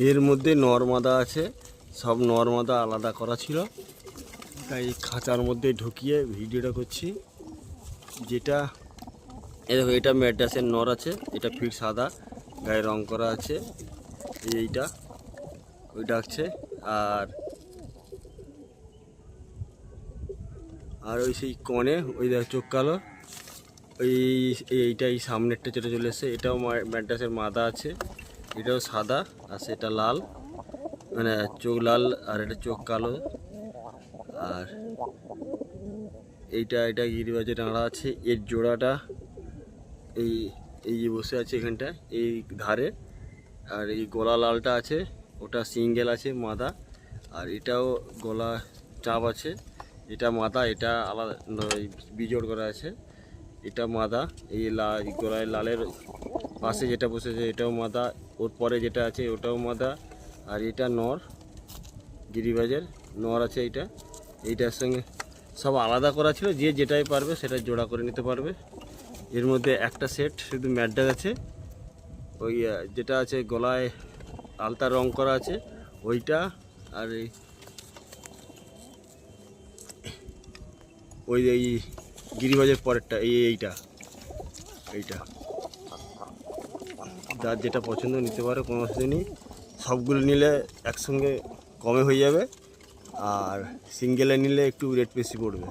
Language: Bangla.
এর মধ্যে নরমাদা আছে, সব নরমাদা আলাদা করা ছিল, তাই খাঁচার মধ্যে ঢুকিয়ে ভিডিওটা করছি। যেটা দেখো, এটা ম্যাড্রাসের নর আছে, এটা ফিট সাদা, গায়ে রং করা আছে, এইটা ওইটা আছে। আর ওই সেই কনে ওই চোখ কালো, এইটা এই সামনেরটা যেটা চলে এসছে, এটাও ম্যাড্রাসের মাদা আছে, এটাও সাদা, আর সেটা লাল, মানে চোখ লাল, আর এটা চোখ কালো। আর এটা গিরিবাজের ডাঁড়া আছে, এর জোড়াটা এই এই যে বসে আছে এখানটা এই ধারে। আর এই গলা লালটা আছে, ওটা সিঙ্গেল আছে মাদা। আর এটাও গলা চাপ আছে, এটা মাদা, এটা আলাদা বিজোড় করা আছে, এটা মাদা। এই গলায় লালের পাশে যেটা বসেছে এটাও মাদা, ওর পরে যেটা আছে ওটাও মাদা। আর এটা নর, গিরিবাজের নর আছে এইটার সঙ্গে সব আলাদা করা ছিল, যে যেটাই পারবে সেটা জোড়া করে নিতে পারবে। এর মধ্যে একটা সেট শুধু ম্যাড্রাস আছে, ওই যেটা আছে গলায় আলতা রং করা আছে ওইটা। আর ওই এই গিরিবাজের পরেরটা এইটা যার যেটা পছন্দ নিতে পারে, কোনো অসুবিধা নেই। সবগুলো নিলে একসঙ্গে কমে হয়ে যাবে, আর সিঙ্গেলে নিলে একটু রেট বেশি পড়বে।